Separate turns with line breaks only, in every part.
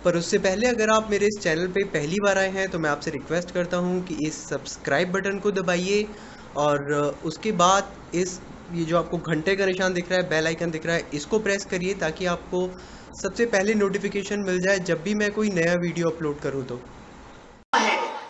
پر اس سے پہلے اگر آپ میرے اس چینل پہ پہلی بار آئے ہیں تو میں آپ سے ریکویسٹ کرتا ہوں کہ اس سبسکرائب بٹن کو دبائیے، اور اس کے بعد یہ جو آپ کو گھنٹے کا نشان دکھ رہا ہے، بیل آئیکن دکھ رہا ہے، اس کو پریس کریے تاکہ آپ کو سب سے پہلے نوٹیفیکیشن مل جائے جب بھی میں کوئی نیا ویڈیو اپلوڈ کروں تو۔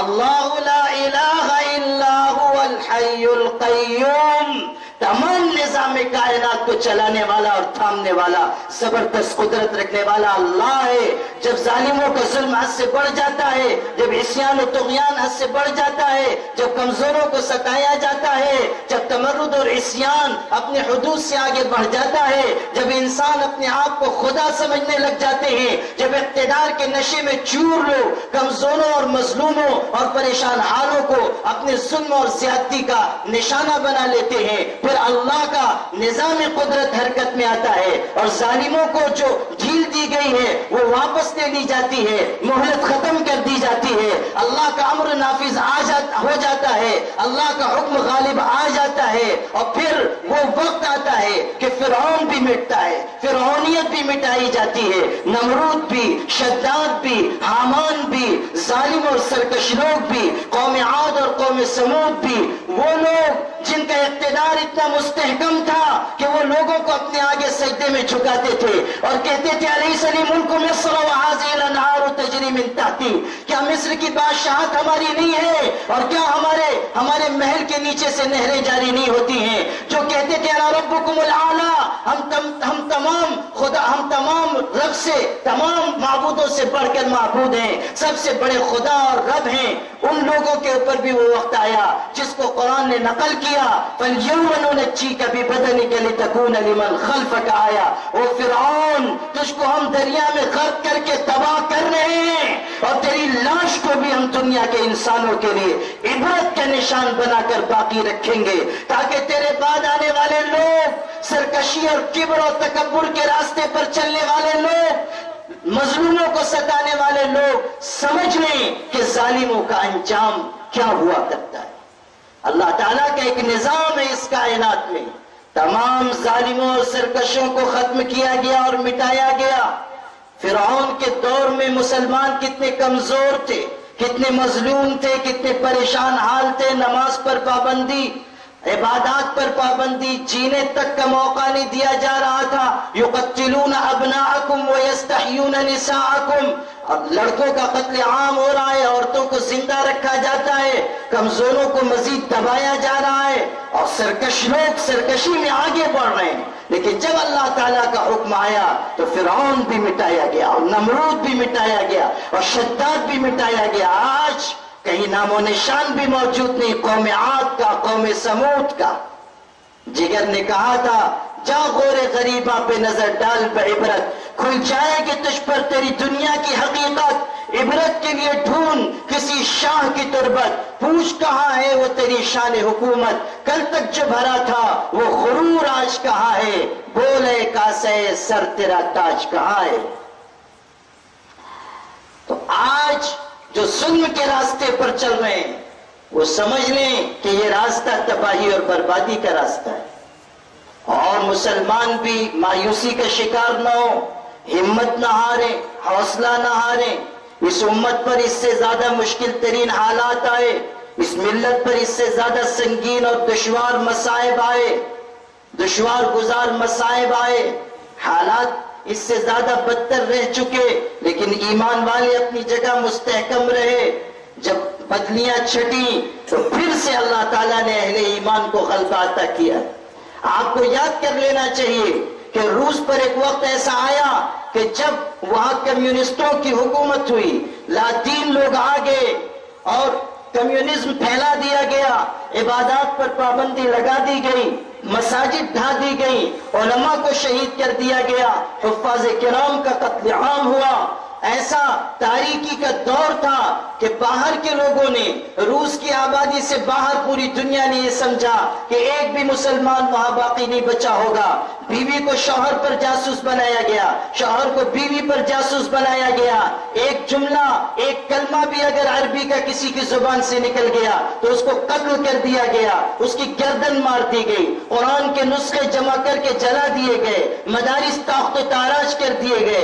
اللہ لا الہ الا هو الحی القیوم، تمام نظام کائنات کو چلانے والا اور تھامنے والا، زبردست قدرت رکھنے والا اللہ ہے۔ جب ظالموں کا ظلم حد سے بڑھ جاتا ہے، جب عصیان و طغیان حد سے بڑھ جاتا ہے، جب کمزوروں کو ستایا جاتا ہے، جب تمرد اور عصیان اپنے حدود سے آگے بڑھ جاتا ہے، جب انسان اپنے آپ کو خدا سمجھنے لگ جاتے ہیں، جب اقتدار کے نشے میں چور لو کمزوروں اور مظلوموں اور پریشان حالوں کو اپنے ظلم اور زیادتی کا نشانہ بنا لیتے ہیں، پھر اللہ کا نظام قدرت حرکت میں آتا ہے اور ظالموں کو جو ڈھیل دی گئی ہے وہ واپس لے لی جاتی ہے، مہلت ختم کر دی جاتی ہے، اللہ کا امر نافذ ہو جاتا ہے، اللہ کا حکم غالب آ جاتا ہے، اور پھر وہ وقت آتا ہے کہ فرعون بھی مٹتا ہے، فرعونیت بھی مٹائی جاتی ہے، نمرود بھی، شداد بھی، حامان بھی، ظالم اور سرکش لوگ بھی، قوم عاد اور قوم سمود بھی، وہ لوگ جن کا اقتدار اتنا مستحکم تھا کہ وہ لوگوں کو اپنے آگے سجدے میں جھکاتے تھے اور کہتے تھے الیس لی ملک مصر وہذہ الانہار تجری من تحتی، کیا مصر کی بادشاہت ہماری نہیں ہے اور کیا ہمارے محل کے نیچے سے نہریں جاری نہیں ہوتی ہیں؟ جو کہتے تھے انا ربکم الاعلی، ہم تمام رب سے، تمام معبودوں سے بڑھ کر معبود ہیں، سب سے بڑے خدا اور رب ہیں، ان لوگوں کے اوپر بھی وہ وقت آیا جس کو قرآن نے نقل کیا، فَالْيَوْمَ نُنَجِّيكَ بِبَدَنِكَ لِتَكُونَ لِمَنْ خَلْفَكَ آیا۔ او فرعون، تجھ کو ہم دریا میں غرق کر کے تباہ کر رہے ہیں اور تیری لاش کو بھی ہم دنیا کے انسانوں کے لیے عبرت کا نشان بنا کر باقی رکھیں گے، تاکہ تیرے بعد آنے والے لوگ، سرکشی اور کبر اور تکبر کے راستے پر چلنے والے لوگ، مظلوموں کو ستانے والے لوگ سمجھ لیں کہ ظالموں کا انجام کیا ہوا کرتا ہے۔ اللہ تعالیٰ کا ایک نظام ہے اس کائنات میں، تمام ظالموں اور سرکشوں کو ختم کیا گیا اور مٹایا گیا۔ فرعون کے دور میں مسلمان کتنے کمزور تھے، کتنے مظلوم تھے، کتنے پریشان حال تھے، نماز پر پابندی، عبادات پر پابندی، جینے تک کا موقع نہیں دیا جا رہا تھا۔ یقتلون ابناءکم ویستحیون نساءکم، اب لڑکوں کا قتل عام ہو رہا ہے، عورتوں کو زندہ رکھا جاتا ہے، کمزوروں کو مزید دبایا جا رہا ہے، اور سرکش لوگ سرکشی میں آگے بڑھ رہے ہیں۔ لیکن جب اللہ تعالیٰ کا حکم آیا تو فرعون بھی مٹایا گیا اور نمرود بھی مٹایا گیا اور شداد بھی مٹایا گیا۔ آج کہیں نام و نشان بھی موجود نہیں قوم عاد کا، قوم سمود کا۔ جگر نے کہا تھا جا غور غریباں پہ نظر ڈال بعبرت، کھل جائے گی تجھ پر تیری دنیا کی حقیقت، عبرت کے لیے ڈھونڈ کسی شاہ کی تربت، پوچھ کہاں ہے وہ تیری شان حکومت، کل تک جو بھرا تھا وہ غرور آج کہاں ہے، بولے کاسے سر تیرا تاج کہاں ہے۔ تو آج جو ظلم کے راستے پر چل رہے ہیں وہ سمجھ لیں کہ یہ راستہ تباہی اور بربادی کا راستہ ہے، اور مسلمان بھی مایوسی کا شکار نہ ہو، ہمت نہ ہاریں، حوصلہ نہ ہاریں۔ اس امت پر اس سے زیادہ مشکل ترین حالات آئے، اس ملت پر اس سے زیادہ سنگین اور دشوار مصائب آئے، دشوار گزار مصائب آئے، حالات اس سے زیادہ بدتر رہ چکے، لیکن ایمان والے اپنی جگہ مستحکم رہے۔ جب بدلیاں چھٹیں تو پھر سے اللہ تعالیٰ نے اہل ایمان کو غلبہ عطا کیا۔ آپ کو یاد کر لینا چاہیے کہ روس پر ایک وقت ایسا آیا کہ جب وہاں کمیونسٹوں کی حکومت ہوئی، لاطین لوگ آگے اور کمیونزم پھیلا دیا گیا، عبادات پر پابندی لگا دی گئی، مساجد ڈھا دی گئی، علماء کو شہید کر دیا گیا، حفاظ کرام کا قتل عام ہوا۔ ایسا تاریکی کا دور تھا کہ باہر کے لوگوں نے، روس کی آبادی سے باہر پوری دنیا نے یہ سمجھا کہ ایک بھی مسلمان وہاں باقی نہیں بچا ہوگا۔ بیوی کو شوہر پر جاسوس بنایا گیا، شوہر کو بیوی پر جاسوس بنایا گیا، ایک جملہ ایک کلمہ بھی اگر عربی کا کسی کی زبان سے نکل گیا تو اس کو قتل کر دیا گیا، اس کی گردن مار دی گئی، قرآن کے نسخے جمع کر کے جلا دیے گئے، مدارس تاخت و تاراج کر دیے گئے،